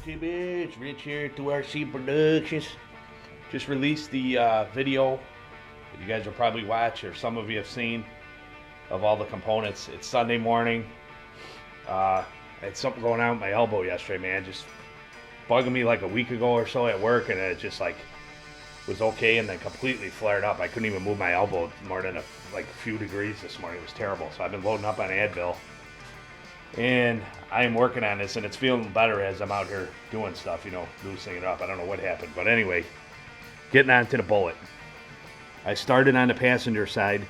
YouTube, it's Rich here at 2RC Productions. Just released the video that you guys will probably watch, or some of you have seen, of all the components. It's Sunday morning. I had something going on with my elbow yesterday, man. Just bugging me like a week ago or so at work, and it just like was okay, and then completely flared up. I couldn't even move my elbow more than a few degrees this morning. It was terrible. So I've been loading up on Advil, and I am working on this, and it's feeling better as I'm out here doing stuff, you know, loosening it up. I don't know what happened, but anyway, getting on to the Bullitt. I started on the passenger side.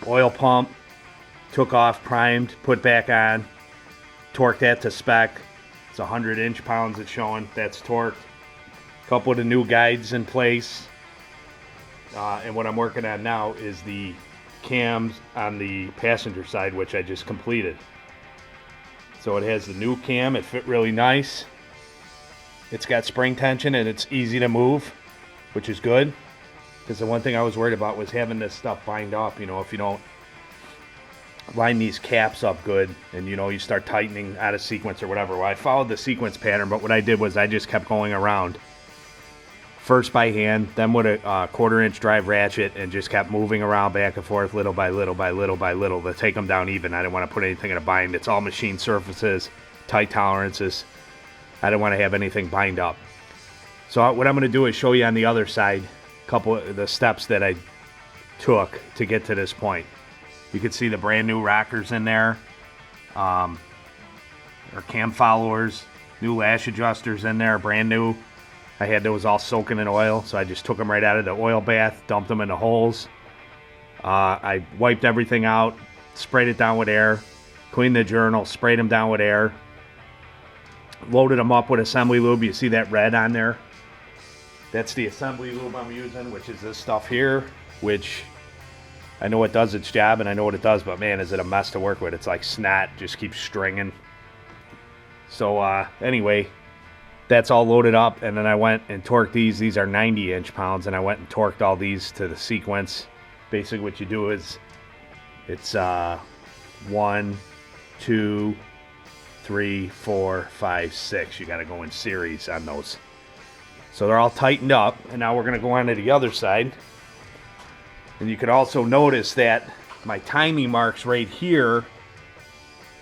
Oil pump, took off, primed, put back on, torqued that to spec. It's 100 inch-pounds it's showing. That's torqued. Couple of the new guides in place. And what I'm working on now is the cams on the passenger side, which I just completed. So it has the new cam. It fit really nice. It's got spring tension and it's easy to move, which is good. Because the one thing I was worried about was having this stuff bind up. You know, if you don't line these caps up good and, you know, you start tightening out of sequence or whatever. Well, I followed the sequence pattern, but what I did was I just kept going around. First by hand, then with a 1/4 inch drive ratchet, and just kept moving around back and forth little by little by little by little to take them down even. I didn't want to put anything in a bind. It's all machine surfaces, tight tolerances. I didn't want to have anything bind up. So what I'm going to do is show you on the other side a couple of the steps that I took to get to this point. You can see the brand new rockers in there, or cam followers, new lash adjusters in there, brand new. I had those all soaking in oil, so I just took them right out of the oil bath, dumped them in the holes. I wiped everything out, sprayed it down with air, cleaned the journal, sprayed them down with air, loaded them up with assembly lube. You see that red on there? That's the assembly lube I'm using, which is this stuff here, which I know it does its job and I know what it does, but man, is it a mess to work with. It's like snot, just keeps stringing. So anyway, that's all loaded up, and then I went and torqued these. These are 90 inch-pounds, and I went and torqued all these to the sequence. Basically what you do is it's 1, 2, 3, 4, 5, 6. You got to go in series on those. So they're all tightened up, and now we're going to go on to the other side. And you can also notice that my timing marks right here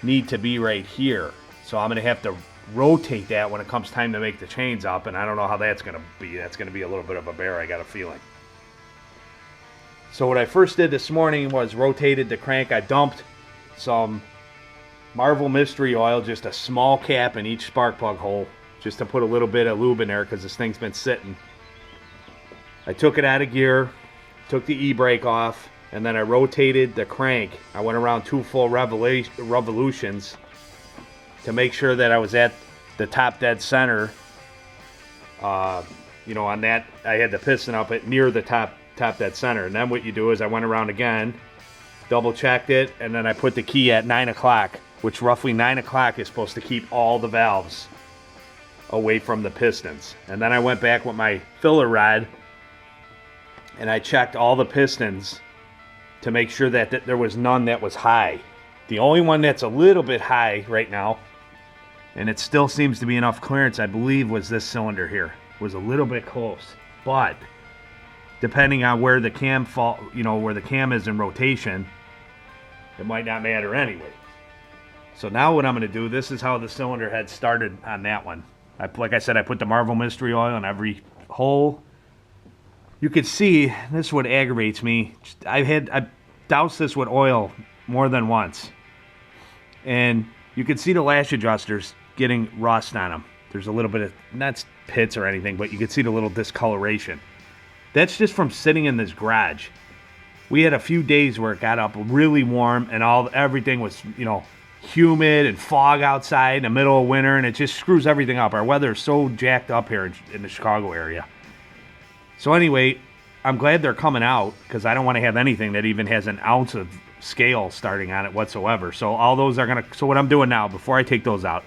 need to be right here. So I'm going to have to rotate that when it comes time to make the chains up, and I don't know how that's going to be. That's going to be a little bit of a bear, I got a feeling. So what I first did this morning was rotated the crank. I dumped some Marvel Mystery Oil, just a small cap in each spark plug hole, just to put a little bit of lube in there because this thing's been sitting. I took it out of gear, took the e-brake off, and then I rotated the crank. I went around 2 full revolutions to make sure that I was at the top dead center. You know, on that, I had the piston up at near the top dead center. And then what you do is I went around again, double checked it, and then I put the key at 9 o'clock, which roughly 9 o'clock is supposed to keep all the valves away from the pistons. And then I went back with my filler rod and I checked all the pistons to make sure that there was none that was high. The only one that's a little bit high right now, and it still seems to be enough clearance, I believe, was this cylinder here. It was a little bit close, but depending on where the cam where the cam is in rotation, it might not matter anyway. So now what I'm going to do, this is how the cylinder head started on that one. Like I said, I put the Marvel Mystery Oil in every hole. You can see, this is what aggravates me. I've doused this with oil more than once, and you can see the lash adjusters getting rust on them. There's a little bit of, not pits or anything, but you can see the little discoloration. That's just from sitting in this garage. We had a few days where it got up really warm and everything was, you know, humid and fog outside in the middle of winter, and it just screws everything up. Our weather is so jacked up here in the Chicago area. So anyway, I'm glad they're coming out because I don't want to have anything that even has an ounce of scale starting on it whatsoever. So all those are so what I'm doing now before I take those out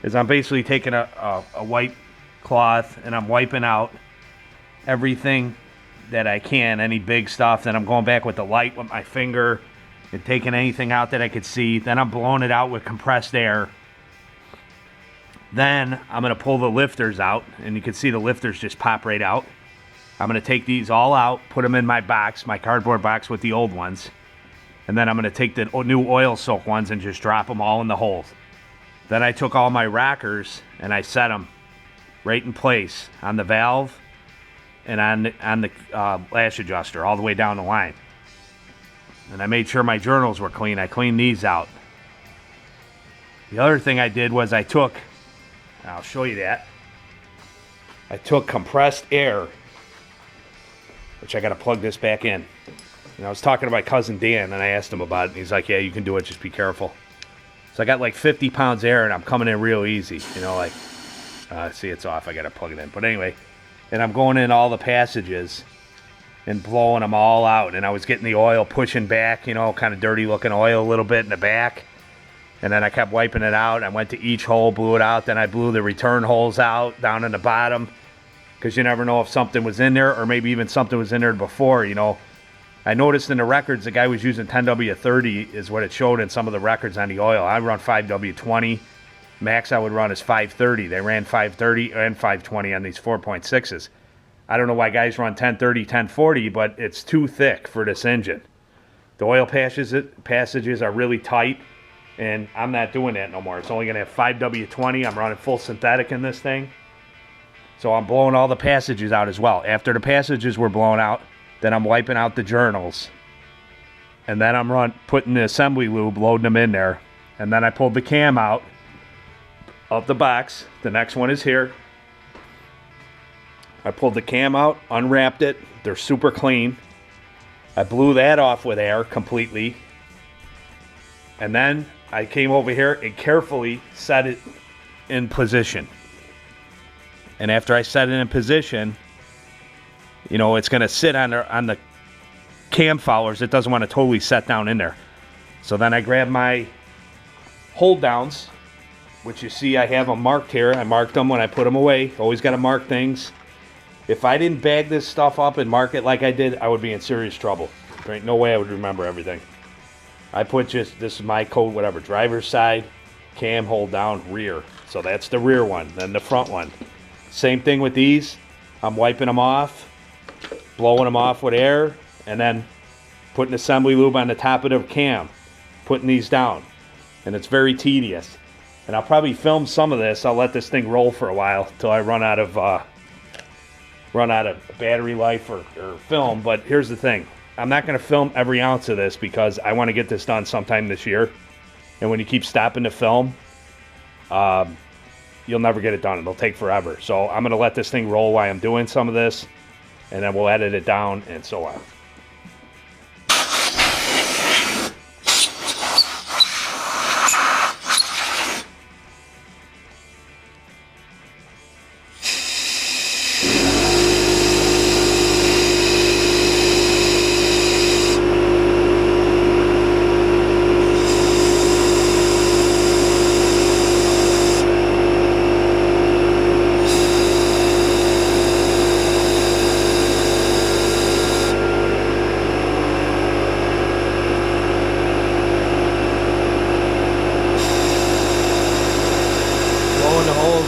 is I'm basically taking a white cloth and I'm wiping out everything that I can, any big stuff. Then I'm going back with the light with my finger and taking anything out that I could see. Then I'm blowing it out with compressed air Then I'm going to pull the lifters out, and you can see the lifters just pop right out. I'm going to take these all out, put them in my box, my cardboard box with the old ones. And then I'm going to take the new oil soak ones and just drop them all in the holes. Then I took all my rockers and I set them right in place on the valve and on the lash adjuster all the way down the line. And I made sure my journals were clean. I cleaned these out. The other thing I did was I'll show you that. I took compressed air, which I got to plug this back in. And I was talking to my cousin Dan, and I asked him about it, and he's like, yeah, you can do it, just be careful. So I got like 50 pounds of air, and I'm coming in real easy. You know, like, see, it's off. I got to plug it in. But anyway, and I'm going in all the passages and blowing them all out. And I was getting the oil pushing back, you know, kind of dirty-looking oil a little bit in the back. And then I kept wiping it out. I went to each hole, blew it out. Then I blew the return holes out down in the bottom, because you never know if something was in there, or maybe even something was in there before, you know. I noticed in the records the guy was using 10W30 is what it showed in some of the records on the oil. I run 5W20. Max I would run is 530. They ran 530 and 520 on these 4.6s. I don't know why guys run 1030, 1040, but it's too thick for this engine. The oil passages are really tight, and I'm not doing that no more. It's only going to have 5W20. I'm running full synthetic in this thing. So I'm blowing all the passages out as well. After the passages were blown out, then I'm wiping out the journals. And then I'm putting the assembly lube, loading them in there. And then I pulled the cam out of the box. The next one is here. I pulled the cam out, unwrapped it. They're super clean. I blew that off with air completely. And then I came over here and carefully set it in position. And after I set it in position, you know, it's going to sit on the cam followers. It doesn't want to totally set down in there. So then I grab my hold downs, which you see I have them marked here. I marked them when I put them away. Always got to mark things. If I didn't bag this stuff up and mark it like I did, I would be in serious trouble. There ain't no way I would remember everything. I put this is my code, whatever, driver's side, cam, hold down, rear. So that's the rear one, then the front one. Same thing with these. I'm wiping them off, blowing them off with air, and then putting assembly lube on the top of the cam, putting these down. And it's very tedious. And I'll probably film some of this. I'll let this thing roll for a while till I run out of battery life or film. But here's the thing. I'm not going to film every ounce of this because I want to get this done sometime this year. And when you keep stopping to film, you'll never get it done. It'll take forever. So I'm going to let this thing roll while I'm doing some of this, and then we'll edit it down and so on.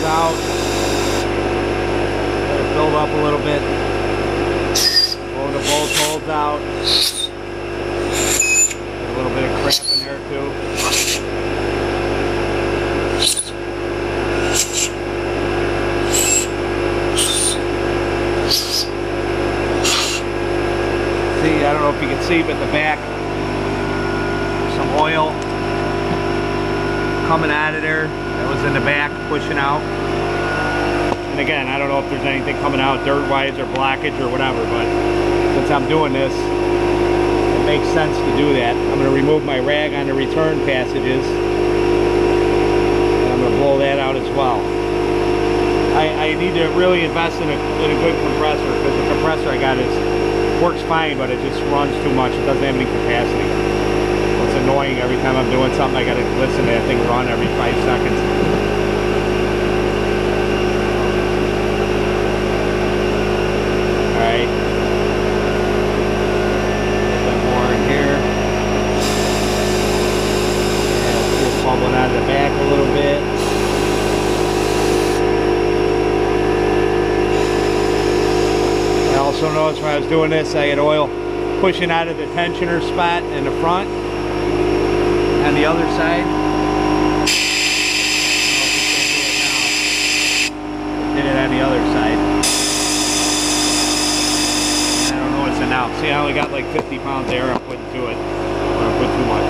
Out, let it build up a little bit, blow the bolt holes out, a little bit of crap in there too. See, I don't know if you can see, but the back, some oil coming out of there. That was in the back, pushing out. And again, I don't know if there's anything coming out dirt-wise or blockage or whatever, but since I'm doing this, it makes sense to do that. I'm going to remove my rag on the return passages, and I'm going to blow that out as well. I need to really invest in a good compressor, because the compressor I got works fine, but it just runs too much. It doesn't have any capacity. It's annoying every time I'm doing something. I gotta listen to that thing run every 5 seconds. Alright. A bit more in here. And it's just bubbling out of the back a little bit. Also noticed when I was doing this, I had oil pushing out of the tensioner spot in the front. On the other side. Did it on the other side. I don't notice it now. See, I only got like 50 pounds of air I'm putting to it. I don't put too much.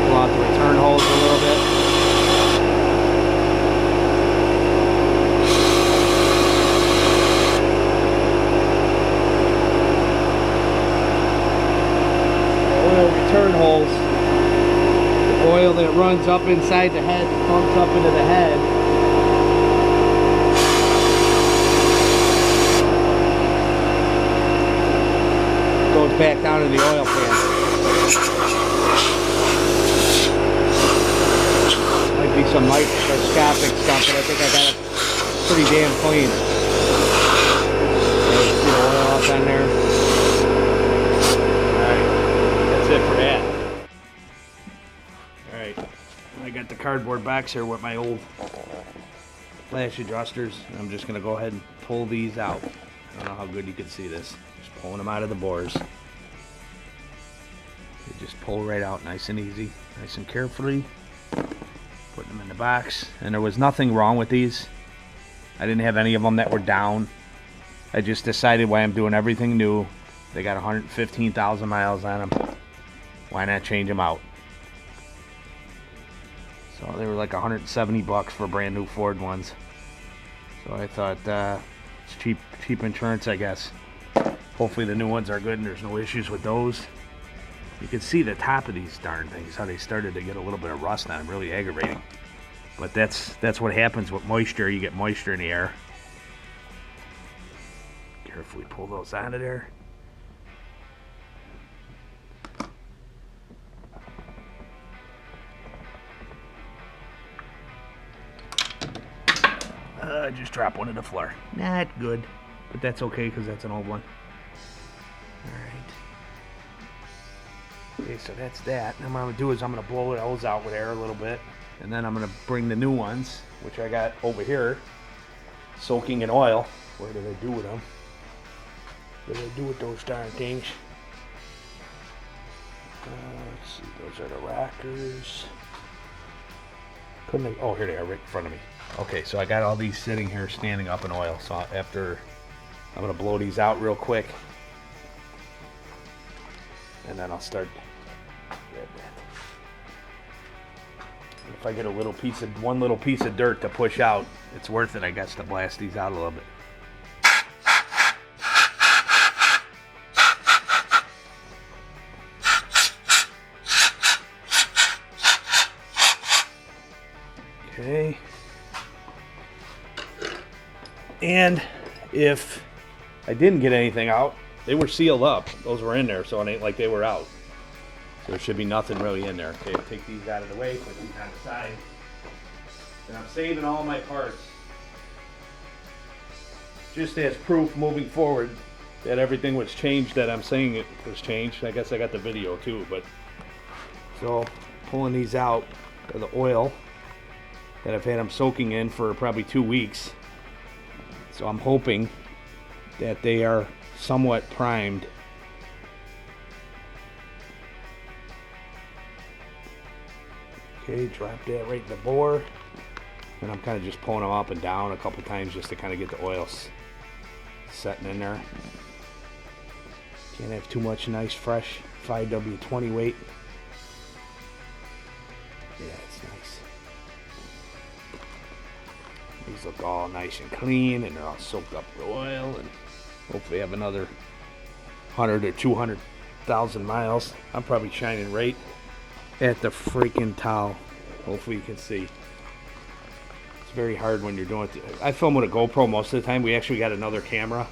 Pull out the return hose a little bit. Return holes, the oil that runs up inside the head pumps up into the head, goes back down in the oil pan. Might be some microscopic stuff, but I think I got it pretty damn clean. There's the oil up on there. That's it for that. Alright, I got the cardboard box here with my old flash adjusters. I'm just going to go ahead and pull these out. I don't know how good you can see this. Just pulling them out of the bores. They just pull right out nice and easy, nice and carefully. Putting them in the box. And there was nothing wrong with these. I didn't have any of them that were down. I just decided why I'm doing everything new. They got 115,000 miles on them. Why not change them out? So they were like 170 bucks for brand new Ford ones. So I thought it's cheap insurance, I guess. Hopefully the new ones are good and there's no issues with those. You can see the top of these darn things, how they started to get a little bit of rust on them, really aggravating. But that's what happens with moisture. You get moisture in the air. Carefully pull those out of there. Just drop one to the floor. Not good, but that's okay because that's an old one. Alright. Okay, so that's that. And what I'm going to do is I'm going to blow those out with air a little bit. And then I'm going to bring the new ones, which I got over here, soaking in oil. What did I do with them? What did I do with those darn things? Let's see, those are the rockers. Couldn't I? Oh, here they are right in front of me. Okay, so I got all these sitting here standing up in oil. So after, I'm going to blow these out real quick. And then I'll start. If I get a little piece of, one little piece of dirt to push out, it's worth it, I guess, to blast these out a little bit. Okay. And if I didn't get anything out, they were sealed up. Those were in there, so it ain't like they were out. So there should be nothing really in there. Okay, take these out of the way, put these on the side. And I'm saving all my parts just as proof moving forward that everything was changed, that I'm saying it was changed. I guess I got the video too, but so pulling these out of the oil that I've had them soaking in for probably 2 weeks. So I'm hoping that they are somewhat primed. Okay, drop that right in the bore. And I'm kind of just pulling them up and down a couple times just to kind of get the oil setting in there. Can't have too much nice fresh 5W20 weight. Yeah, it's nice. These look all nice and clean, and they're all soaked up with oil, and hopefully have another 100 or 200,000 miles. I'm probably shining right at the freaking towel. Hopefully you can see. It's very hard when you're doing it. I film with a GoPro most of the time. We actually got another camera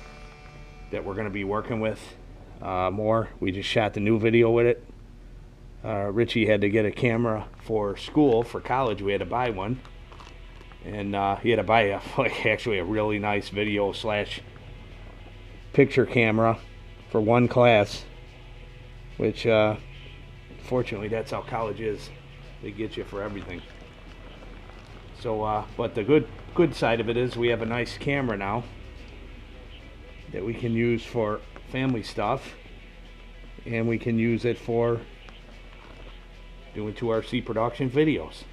that we're going to be working with more. We just shot the new video with it. Richie had to get a camera for school, for college. We had to buy one. And he had to buy actually a really nice video slash picture camera for one class, which fortunately that's how college is. They get you for everything. So but the good side of it is we have a nice camera now that we can use for family stuff, and we can use it for doing 2RC production videos.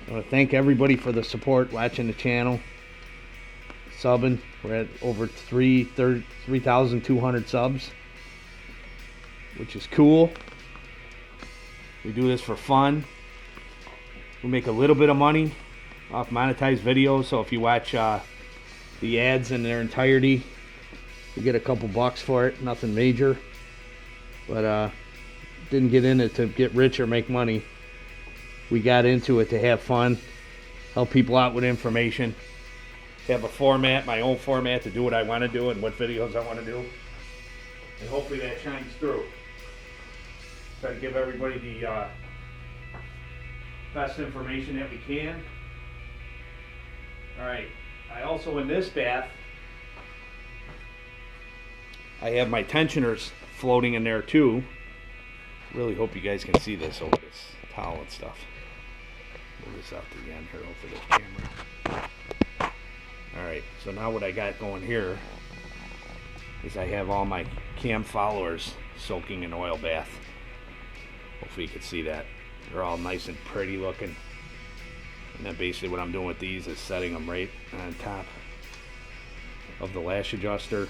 I want to thank everybody for the support, watching the channel, subbing. We're at over 3,200 subs, which is cool. We do this for fun. We make a little bit of money off monetized videos, so if you watch the ads in their entirety, you get a couple bucks for it. Nothing major, but didn't get in it to get rich or make money. We got into it to have fun, help people out with information, have a format, my own format, to do what I want to do and what videos I want to do, and hopefully that shines through. Try to give everybody the best information that we can. Alright, I also, in this bath, I have my tensioners floating in there too. Really hope you guys can see this over this towel and stuff. Move this out to the end here over the camera. Alright, so now what I got going here is I have all my cam followers soaking in oil bath. Hopefully you can see that. They're all nice and pretty looking. And then basically what I'm doing with these is setting them right on top of the lash adjuster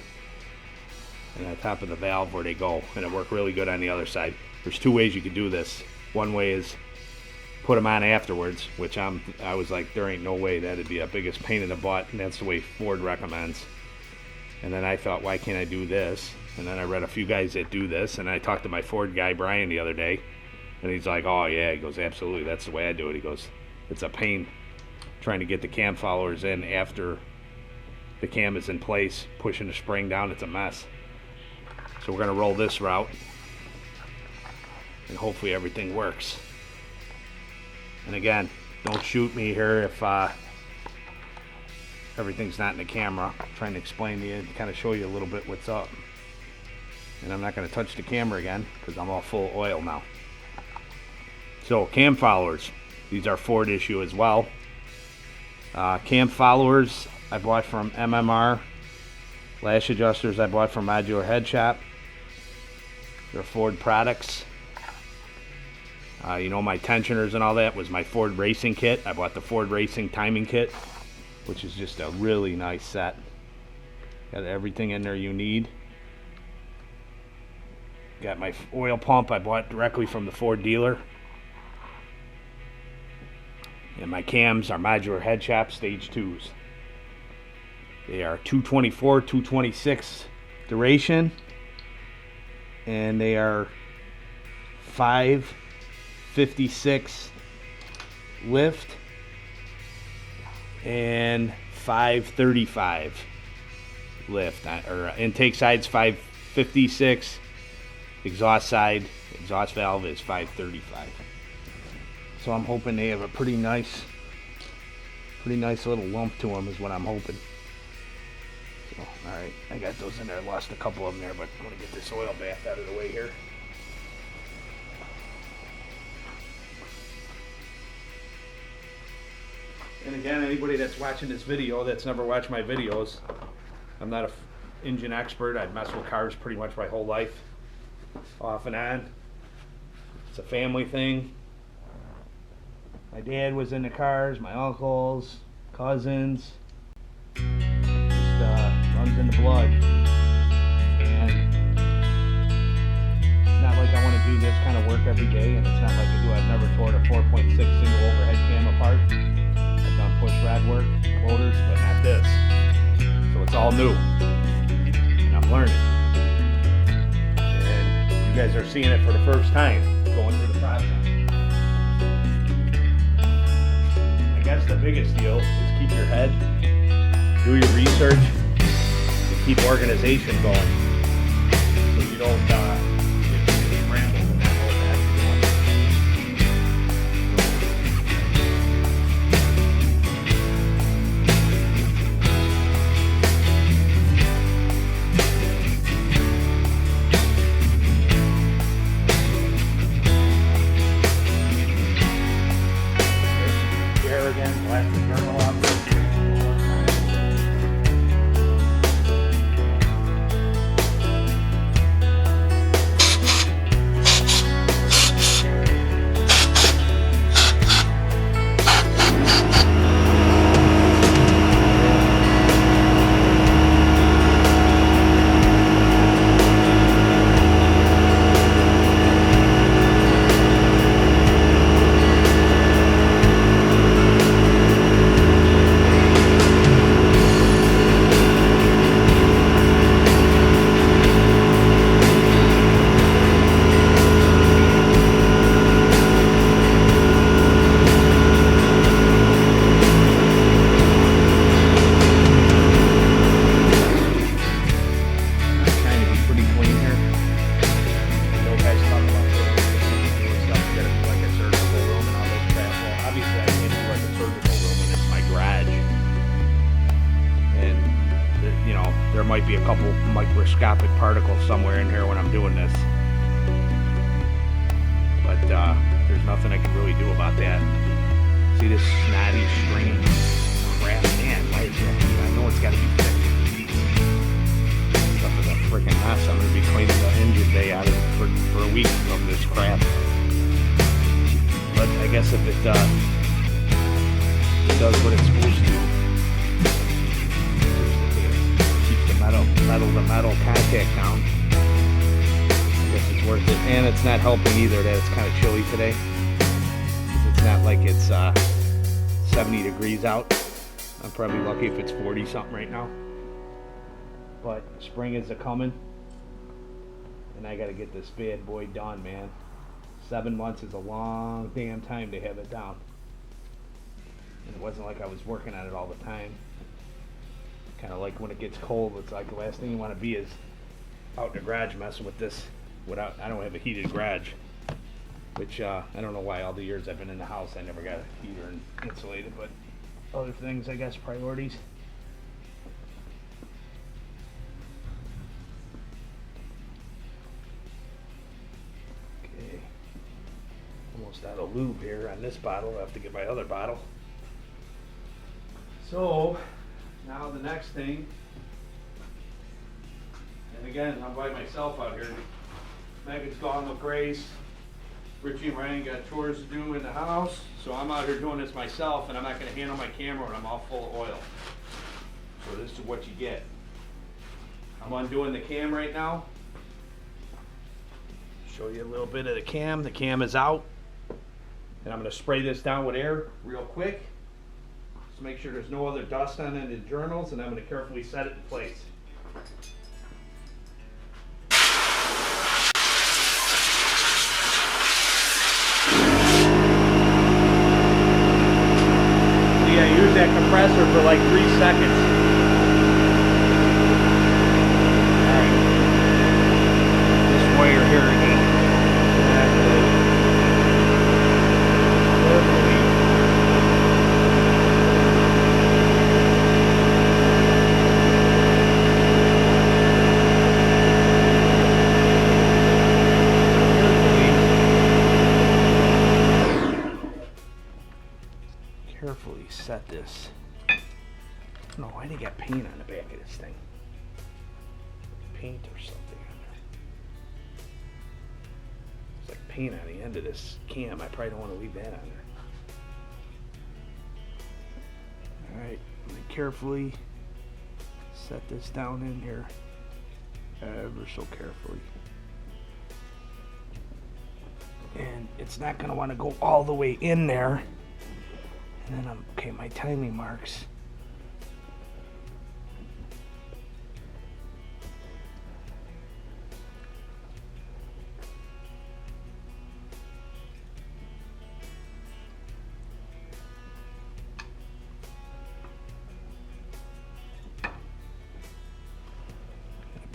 and on top of the valve where they go. And it worked really good on the other side. There's two ways you could do this. One way is put them on afterwards, which I was like, there ain't no way, that'd be a biggest pain in the butt, and that's the way Ford recommends. And then I thought, why can't I do this? And then I read a few guys that do this, and I talked to my Ford guy Brian the other day, and he's like, oh yeah, he goes, absolutely, that's the way I do it. He goes, it's a pain trying to get the cam followers in after the cam is in place, pushing the spring down, it's a mess. So we're gonna roll this route, and hopefully everything works. And again, don't shoot me here if everything's not in the camera. I'm trying to explain to you, kind of show you a little bit what's up. And I'm not going to touch the camera again because I'm all full of oil now. So cam followers, these are Ford issue as well. Cam followers I bought from MMR. Lash adjusters I bought from Modular Head Shop. They're Ford products. You know, my tensioners and all that was my Ford Racing kit. I bought the Ford Racing timing kit, which is just a really nice set. Got everything in there you need. Got my oil pump I bought directly from the Ford dealer. And my cams are Modular Head Shop Stage 2s. They are 224, 226 duration. And they are 556 lift and 535 lift, or intake side's 556, exhaust valve is 535. So I'm hoping they have a pretty nice little lump to them is what I'm hoping. So, all right, I got those in there. I lost a couple of them there, but I'm gonna get this oil bath out of the way here. And again, anybody that's watching this video that's never watched my videos, I'm not an engine expert. I've messed with cars pretty much my whole life, off and on. It's a family thing. My dad was into cars, my uncles, cousins. Just runs in the blood. And it's not like I want to do this kind of work every day, and it's not like I've never torn a 4.6 single overhead cam apart. Done push rod work, motors, but not this. So it's all new, and I'm learning. And you guys are seeing it for the first time, going through the process. I guess the biggest deal is keep your head, do your research, and keep organization going, so you don't get rambled in that whole back. there might be a couple microscopic particles somewhere in here when I'm doing this. But there's nothing I can really do about that. See this snotty, stringy crap? Man, why is that? I know it's got to be fixed. Stuff is a freaking mess. I'm going to be cleaning the engine bay out of it for a week of this crap. But I guess if it does what it's supposed to, keep the metal contact down, I guess it's worth it. And it's not helping either that it's kind of chilly today. It's not like it's 70 degrees out. I'm probably lucky if it's 40 something right now. But spring is a-coming, and I got to get this bad boy done, man. 7 months is a long damn time to have it down. And it wasn't like I was working on it all the time. Kind of like when it gets cold, it's like the last thing you want to be is out in the garage messing with this. I don't have a heated garage, which I don't know why all the years I've been in the house I never got a heater and insulated, but other things, I guess, priorities. Okay, almost out of lube here on this bottle. I have to get my other bottle. So now the next thing, and again, I'm by myself out here. Megan's gone with Grace. Richie and Ryan got chores to do in the house, so I'm out here doing this myself, and I'm not going to handle my camera when I'm all full of oil. So this is what you get. I'm undoing the cam right now. Show you a little bit of the cam. The cam is out, and I'm going to spray this down with air real quick. Just make sure there's no other dust on any journals, and I'm going to carefully set it in place. Yeah, use that compressor for like 3 seconds. Alright. This wire here again. Carefully set this. No, why they got paint on the back of this thing? Paint or something on there. It's like paint on the end of this cam. I probably don't want to leave that on there. Alright, I'm going to carefully set this down in here. Ever so carefully. And it's not going to want to go all the way in there. And then okay, my timing marks.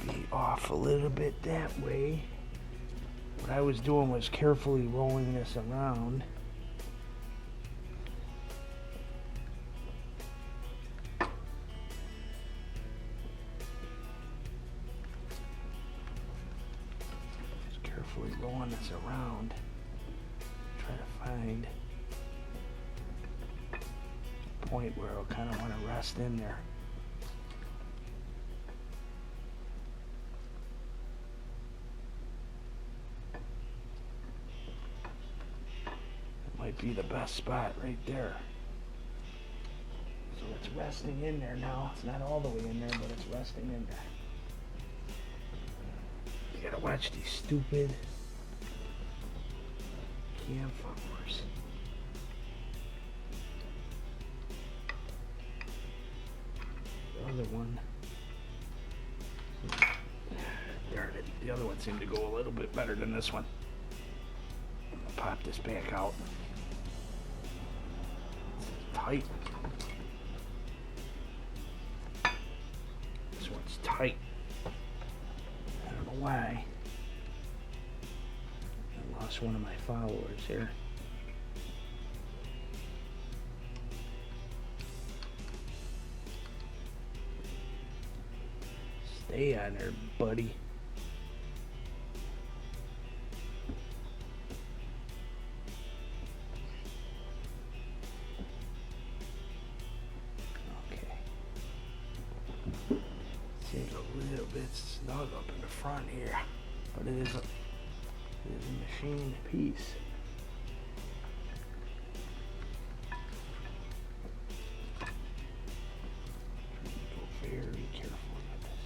Gonna be off a little bit that way. What I was doing was carefully rolling this around. Rolling this around, try to find a point where I'll kind of want to rest in there. That might be the best spot right there. So it's resting in there now. It's not all the way in there, but it's resting in there. You gotta watch these stupid cam followers. The other one, darn it, the other one seemed to go a little bit better than this one. I'm gonna pop this back out. It's tight. This one's tight. I don't know why. I lost one of my followers here. Stay on there, buddy. Okay. Seems a little bit snug up in the front here, but it is a machined piece. Very careful with this.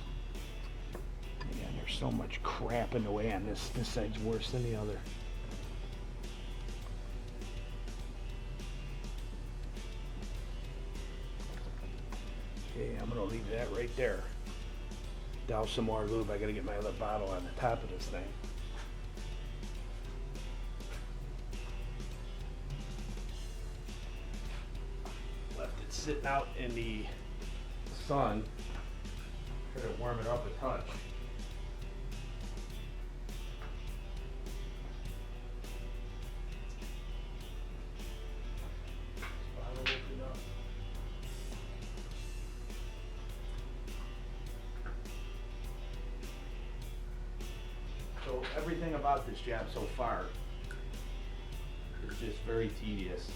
Again, there's so much crap in the way on this. This side's worse than the other. Okay, I'm gonna leave that right there. Douse some more lube. I gotta get my other bottle on the top of this thing. Left it sitting out in the sun. Try to warm it up a touch. So everything about this job so far is just very tedious.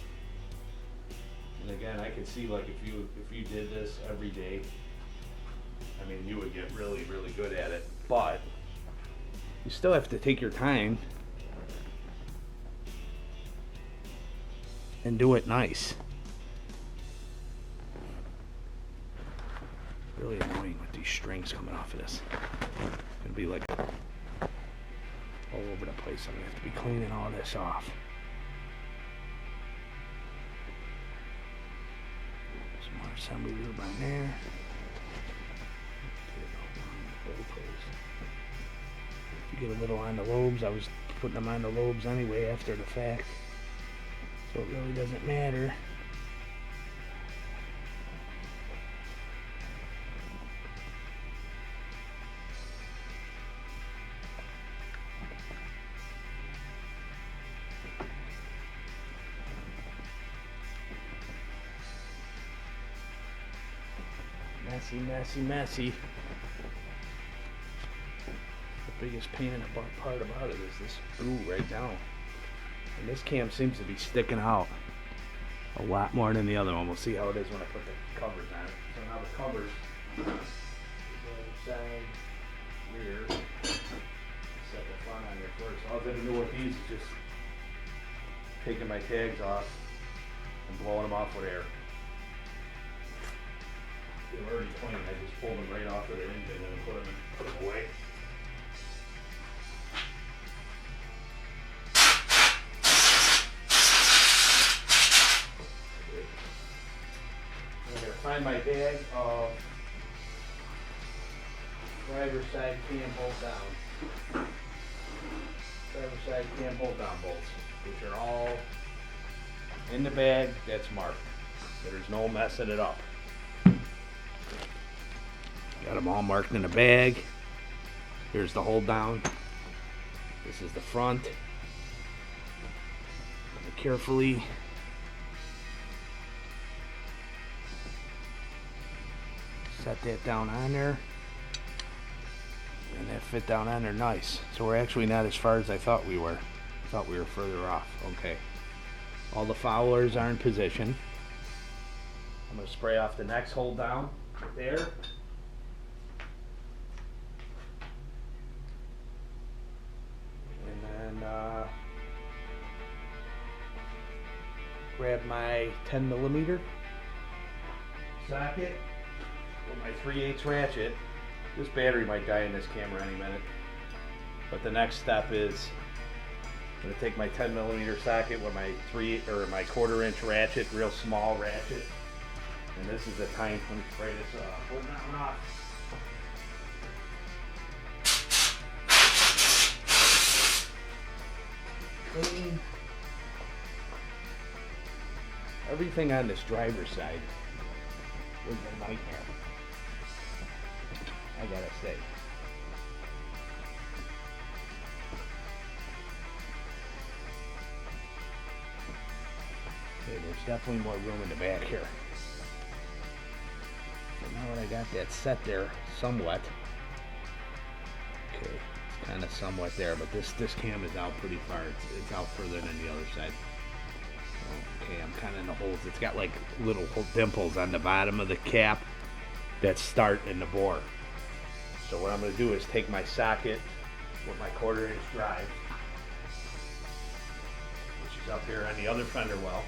And again, I can see like if you did this every day, I mean, you would get really, really good at it. But you still have to take your time and do it nice. Really annoying with these strings coming off of this. It's gonna be like all over the place. I'm gonna have to be cleaning all this off. Some more assembly lube on there. If you get a little on the lobes, I was putting them on the lobes anyway after the fact, so it really doesn't matter. Messy, messy, messy. The biggest pain in the butt part about it is this screw right now. And this cam seems to be sticking out a lot more than the other one. We'll see how it is when I put the covers on it. So now the covers, side, rear, set the front on there first. All I'm going to do with these is just taking my tags off and blowing them off with air. They're already clean. I just pulled them right off of their engine and put them away. I'm going to find my bag of driver's side cam bolt down. Driver's side cam bolt down bolts, which are all in the bag that's marked. So there's no messing it up. Got them all marked in the bag. Here's the hold down. This is the front. Carefully set that down on there, and that fit down on there nice. So we're actually not as far as I thought we were. I thought we were further off. Okay. All the foulers are in position. I'm going to spray off the next hold down there. Grab my 10mm socket with my 3/8 ratchet. This battery might die in this camera any minute. But the next step is I'm going to take my 10mm socket with my 1/4" ratchet, real small ratchet. And this is the time. Let me spray this off. Hold that one off. Clean. Everything on this driver's side was a nightmare, I gotta say. Okay, there's definitely more room in the back here. So now that I got that set there somewhat, Okay, it's kind of somewhat there, but this cam is out pretty far. It's out further than the other side. Okay, I'm kind of in the holes. It's got like little dimples on the bottom of the cap that start in the bore. So what I'm going to do is take my socket with my 1/4 inch drive, which is up here on the other fender well,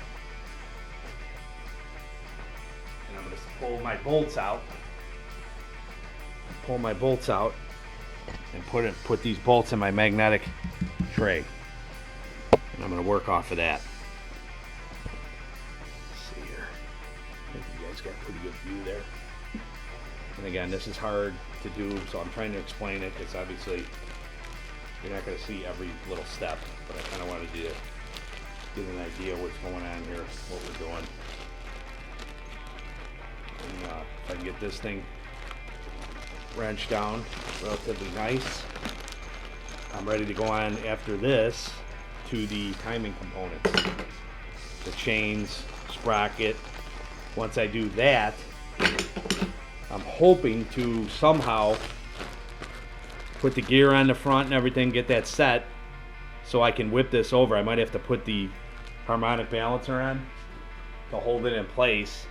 and I'm going to pull my bolts out. And put these bolts in my magnetic tray. And I'm going to work off of that. Let's see here. I think you guys got a pretty good view there. And again, this is hard to do, so I'm trying to explain it, because obviously you're not going to see every little step, but I kind of wanted you to get an idea of what's going on here, what we're doing. And if I can get this thing wrenched down relatively nice, I'm ready to go on after this to the timing components, the chains, sprocket. Once I do that, I'm hoping to somehow put the gear on the front and everything, get that set so I can whip this over. I might have to put the harmonic balancer on to hold it in place,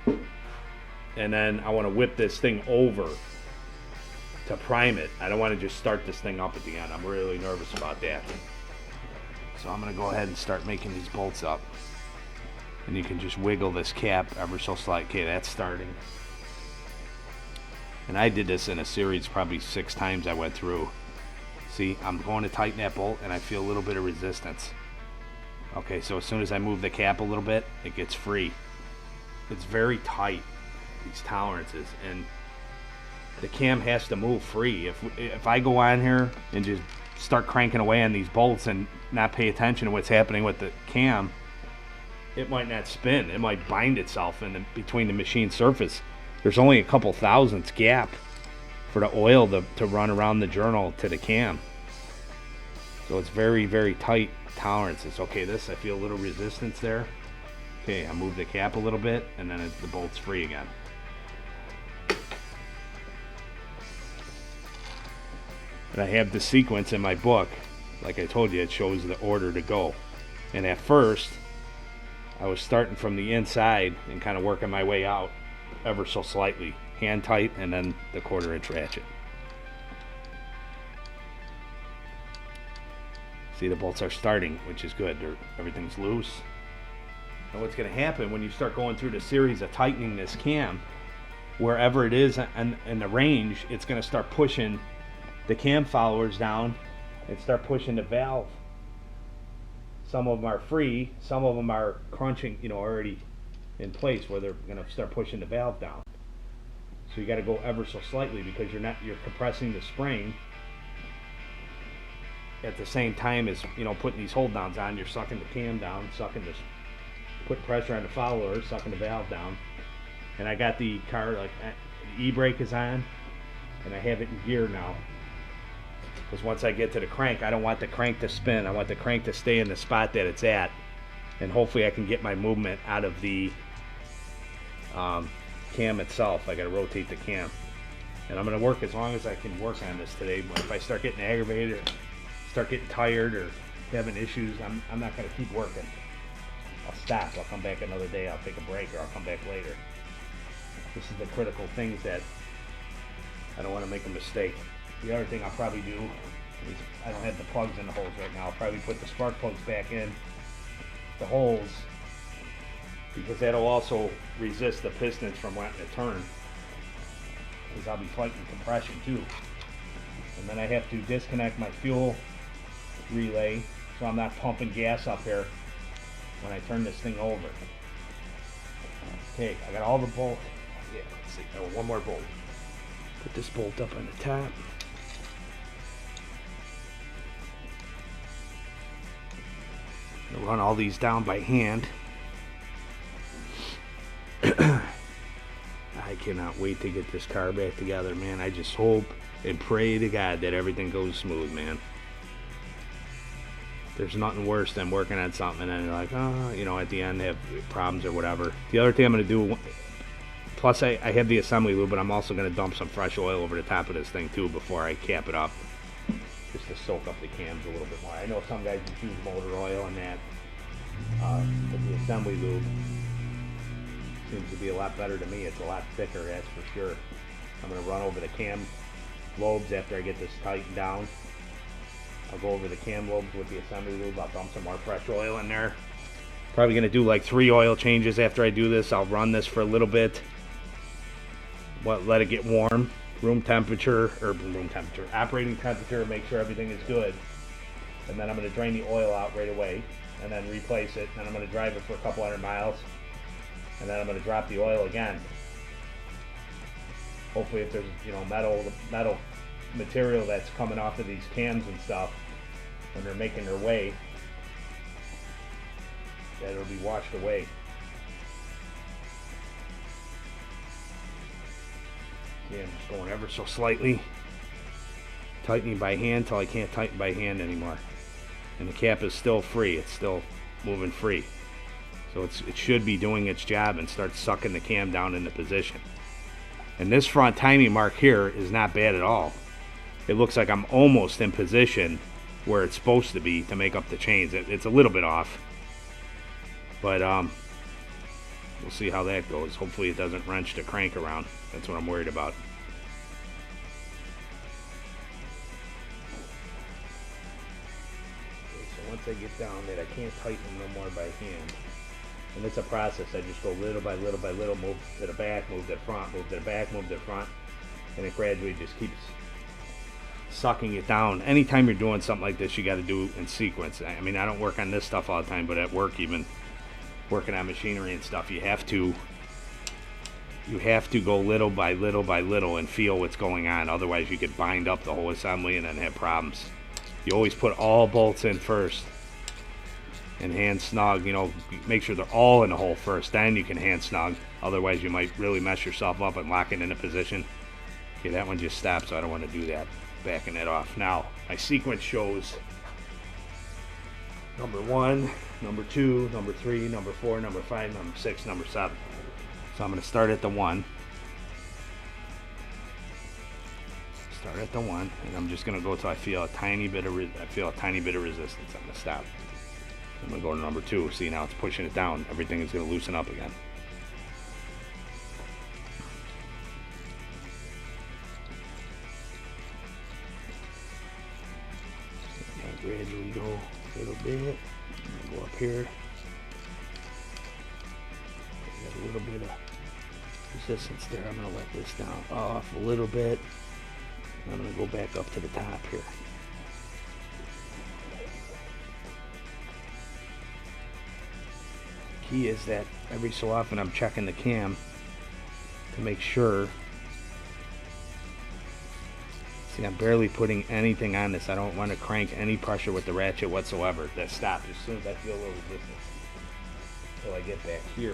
and then I want to whip this thing over to prime it. I don't want to just start this thing up at the end. I'm really nervous about that. So I'm going to go ahead and start making these bolts up. And you can just wiggle this cap ever so slightly. Okay, that's starting. And I did this in a series probably 6 times I went through. See, I'm going to tighten that bolt and I feel a little bit of resistance. Okay, so as soon as I move the cap a little bit, it gets free. It's very tight, these tolerances, and the cam has to move free. If I go on here and just start cranking away on these bolts and not pay attention to what's happening with the cam, it might not spin. It might bind itself between the machine surface. There's only a couple thousandths gap for the oil to run around the journal to the cam. So it's very, very tight tolerances. Okay, I feel a little resistance there. Okay, I move the cap a little bit and then the bolt's free again. And I have the sequence in my book. Like I told you, it shows the order to go. And at first, I was starting from the inside and kind of working my way out ever so slightly. Hand tight and then the 1/4 inch ratchet. See, the bolts are starting, which is good. Everything's loose. And what's going to happen when you start going through the series of tightening this cam, wherever it is in the range, it's going to start pushing the cam followers down and start pushing the valve. Some of them are free, some of them are crunching, already in place where they're going to start pushing the valve down. So you got to go ever so slightly, because you're compressing the spring at the same time as putting these hold downs on. You're sucking the cam down, put pressure on the follower, sucking the valve down. And I got the car, like the e-brake is on, and I have it in gear now. Because once I get to the crank, I don't want the crank to spin. I want the crank to stay in the spot that it's at. And hopefully I can get my movement out of the cam itself. I got to rotate the cam. And I'm going to work as long as I can work on this today. But if I start getting aggravated or start getting tired or having issues, I'm not going to keep working. I'll stop. I'll come back another day. I'll take a break, or I'll come back later. This is the critical things that I don't want to make a mistake. The other thing I'll probably do is, I don't have the plugs in the holes right now. I'll probably put the spark plugs back in the holes, because that'll also resist the pistons from wanting to turn, because I'll be fighting compression too. And then I have to disconnect my fuel relay so I'm not pumping gas up here when I turn this thing over. Okay, I got all the bolts. Yeah, let's see. Oh, one more bolt. Put this bolt up on the top. I'll run all these down by hand. I cannot wait to get this car back together, man. I just hope and pray to God that everything goes smooth, man. There's nothing worse than working on something and then you're like, oh, at the end they have problems or whatever. The other thing I'm going to do, plus I have the assembly lube, but I'm also going to dump some fresh oil over the top of this thing too before I cap it up. just to soak up the cams a little bit more. I know some guys just use motor oil and that, but the assembly lube seems to be a lot better to me. It's a lot thicker, that's for sure. I'm going to run over the cam lobes after I get this tightened down. I'll go over the cam lobes with the assembly lube. I'll dump some more fresh oil in there. Probably going to do like 3 oil changes after I do this. I'll run this for a little bit. Let it get warm. Operating temperature, make sure everything is good. And then I'm going to drain the oil out right away and then replace it. And then I'm going to drive it for a couple hundred miles. And then I'm going to drop the oil again. Hopefully if there's, you know, metal material that's coming off of these cams and stuff when they're making their way, that it'll be washed away. Yeah, I'm just going ever so slightly, tightening by hand till I can't tighten by hand anymore. And the cap is still free, it's still moving free. So it should be doing its job and start sucking the cam down into position. And this front timing mark here is not bad at all. It looks like I'm almost in position where it's supposed to be to make up the chains. It's a little bit off, but we'll see how that goes. Hopefully it doesn't wrench the crank around. That's what I'm worried about. Okay, so once I get down that I can't tighten no more by hand, and it's a process. I just go little by little by little, move to the back, move to the front, move to the back, move to the front, and it gradually just keeps sucking it down. Anytime you're doing something like this, you got to do in sequence. I mean, I don't work on this stuff all the time, but at work, even working on machinery and stuff, you have to go little by little by little and feel what's going on. Otherwise, you could bind up the whole assembly and then have problems. You always put all bolts in first and hand snug, you know, make sure they're all in the hole first, then you can hand snug. Otherwise you might really mess yourself up and lock it in a position. Okay, that one just stopped, so I don't want to do that. Backing it off. Now my sequence shows number 1, number 2, number 3, number 4, number 5, number 6, number 7. So I'm going to start at the 1. Start at the 1, and I'm just going to go till I feel a tiny bit of resistance. I'm going to stop. I'm going to go to number 2. See, now it's pushing it down. Everything is going to loosen up again. So I'm going to gradually go a little bit. I'm going to go up here. Got a little bit of resistance there. I'm going to let this down off a little bit. I'm going to go back up to the top here. Key is that every so often I'm checking the cam to make sure. See, I'm barely putting anything on this. I don't want to crank any pressure with the ratchet whatsoever. That stopped as soon as I feel a little resistance. Until I get back here.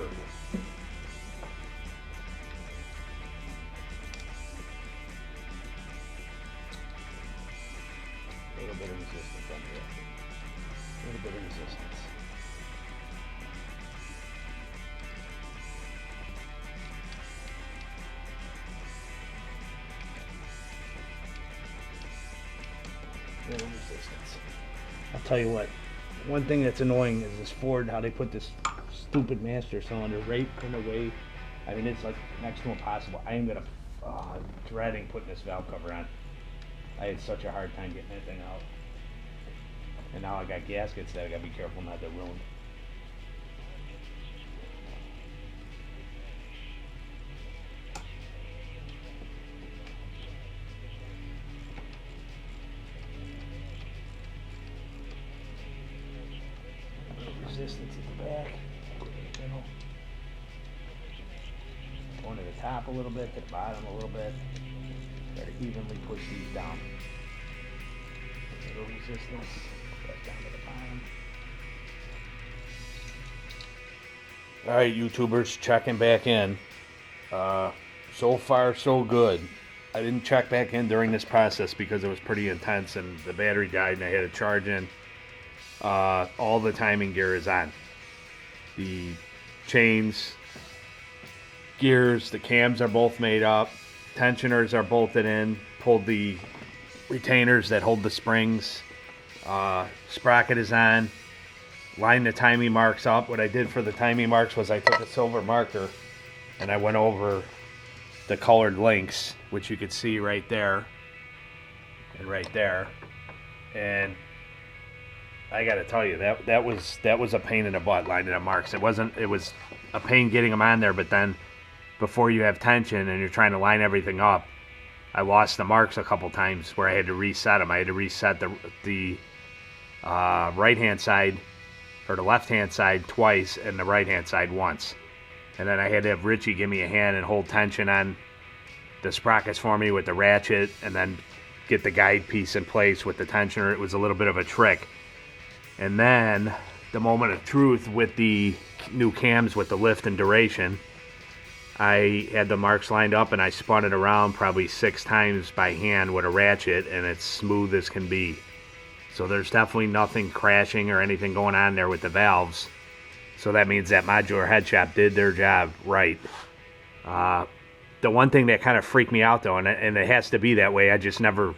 A little bit of resistance on here. A little bit of resistance. Little resistance. I'll tell you what, one thing that's annoying is this Ford, how they put this stupid master cylinder right in the way. I mean, it's like next to impossible. I am dreading putting this valve cover on. I had such a hard time getting that thing out. And now I got gaskets that I gotta be careful not to ruin. Resistance at the back, you know. Going to the top a little bit, to the bottom a little bit. Try to evenly push these down. A little resistance, press down to the bottom. Alright, YouTubers, checking back in. So far, so good. I didn't check back in during this process because it was pretty intense and the battery died and I had to charge in. All the timing gear is on. The chains, gears, the cams are both made up. Tensioners are bolted in. Pulled the retainers that hold the springs. Sprocket is on. Line the timing marks up. What I did for the timing marks was I took a silver marker and I went over the colored links, which you could see right there and right there. And I got to tell you, that was a pain in the butt lining the marks. It was a pain getting them on there, but then before you have tension and you're trying to line everything up, I lost the marks a couple times where I had to reset them. I had to reset the right-hand side or the left-hand side twice and the right-hand side once. And then I had to have Richie give me a hand and hold tension on the sprockets for me with the ratchet and then get the guide piece in place with the tensioner. It was a little bit of a trick. And then the moment of truth with the new cams with the lift and duration, I had the marks lined up and I spun it around probably 6 times by hand with a ratchet, and it's smooth as can be. So there's definitely nothing crashing or anything going on there with the valves. So that means that modular head shop did their job right. The one thing that kind of freaked me out though, and it has to be that way, I just never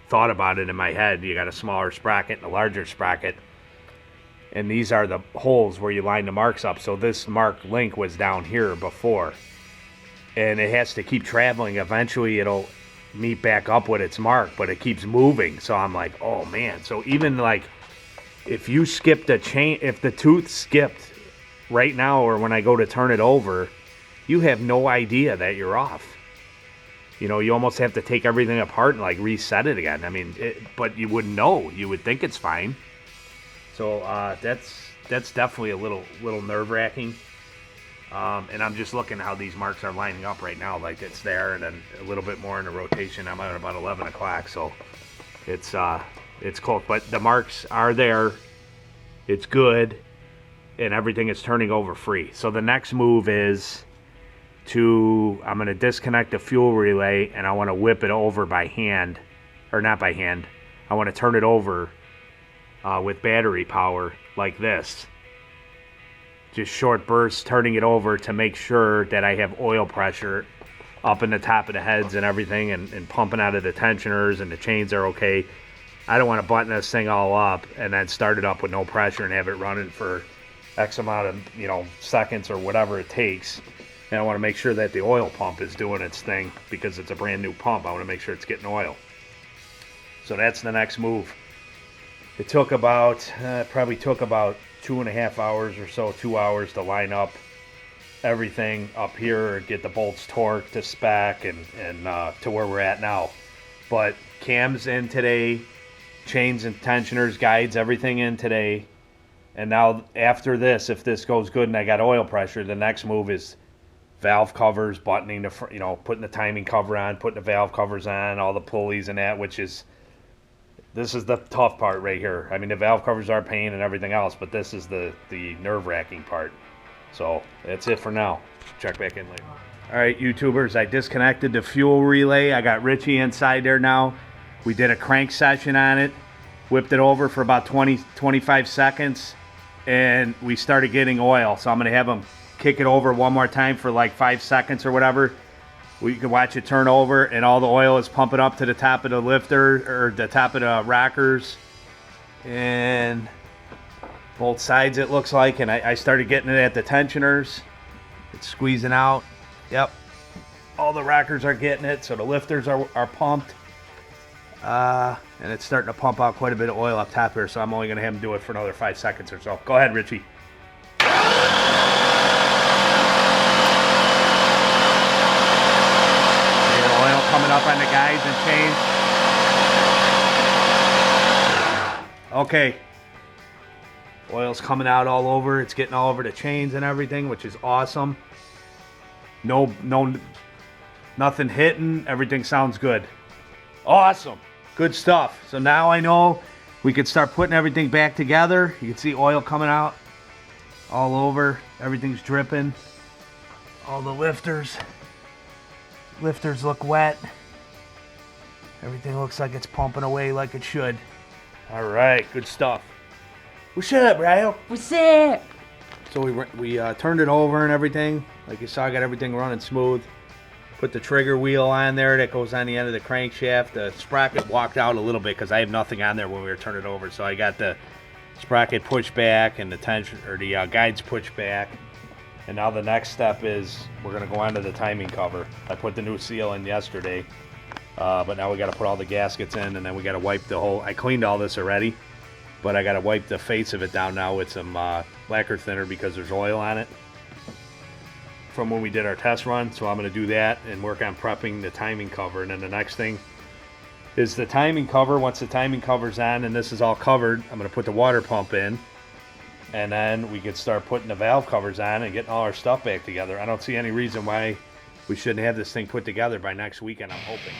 thought about it in my head. You got a smaller sprocket and a larger sprocket. And these are the holes where you line the marks up. So this mark link was down here before. And it has to keep traveling. Eventually it'll meet back up with its mark, but it keeps moving. So I'm like, oh man. So even like if you skipped a chain, if the tooth skipped right now or when I go to turn it over, you have no idea that you're off. You know, you almost have to take everything apart and like reset it again. I mean, but you wouldn't know. You would think it's fine. So that's definitely a little nerve-wracking. And I'm just looking how these marks are lining up right now. Like it's there, and then a little bit more in the rotation. I'm at about 11 o'clock, so it's close. But the marks are there. It's good, and everything is turning over free. So the next move is I'm going to disconnect the fuel relay, and I want to whip it over by hand, or not by hand. I want to turn it over with battery power like this. Just short bursts, turning it over to make sure that I have oil pressure up in the top of the heads and everything, and pumping out of the tensioners and the chains are okay. I don't want to button this thing all up and then start it up with no pressure and have it running for X amount of seconds or whatever it takes. And I want to make sure that the oil pump is doing its thing because it's a brand new pump. I want to make sure it's getting oil. So that's the next move. It took probably took about 2.5 hours or so, 2 hours to line up everything up here, get the bolts torqued to spec and to where we're at now. But cams in today, chains and tensioners, guides, everything in today. And now after this, if this goes good and I got oil pressure, the next move is valve covers, buttoning the, putting the timing cover on, putting the valve covers on, all the pulleys and that, this is the tough part right here. I mean, the valve covers are a pain and everything else, but this is the nerve-wracking part. So that's it for now. Check back in later. All right, YouTubers, I disconnected the fuel relay. I got Richie inside there now. We did a crank session on it, whipped it over for about 20-25 seconds, and we started getting oil. So I'm going to have him kick it over one more time for like 5 seconds or whatever. You can watch it turn over, and all the oil is pumping up to the top of the lifter, or the top of the rockers, and both sides it looks like. And I started getting it at the tensioners. It's squeezing out. Yep. All the rockers are getting it, so the lifters are pumped. And it's starting to pump out quite a bit of oil up top here, so I'm only going to have him do it for another 5 seconds or so. Go ahead, Richie. Coming up on the guides and chains. Okay. Oil's coming out all over. It's getting all over the chains and everything, which is awesome. Nothing hitting. Everything sounds good. Awesome. Good stuff. So now I know we could start putting everything back together. You can see oil coming out all over. Everything's dripping. All the lifters look wet. Everything looks like it's pumping away like it should. All right, good stuff. What's up, Ryle? What's up? So we turned it over and everything. Like you saw, I got everything running smooth. Put the trigger wheel on there that goes on the end of the crankshaft. The sprocket walked out a little bit because I have nothing on there when we were turning it over. So I got the sprocket pushed back and the tension or the guides pushed back. And now the next step is we're going to go onto the timing cover. I put the new seal in yesterday, but now we got to put all the gaskets in, and then we got to wipe the whole. I cleaned all this already, but I got to wipe the face of it down now with some lacquer thinner because there's oil on it from when we did our test run. So I'm going to do that and work on prepping the timing cover. And then the next thing is the timing cover. Once the timing cover's on and this is all covered, I'm going to put the water pump in, and then we could start putting the valve covers on and getting all our stuff back together. I don't see any reason why we shouldn't have this thing put together by next weekend, I'm hoping.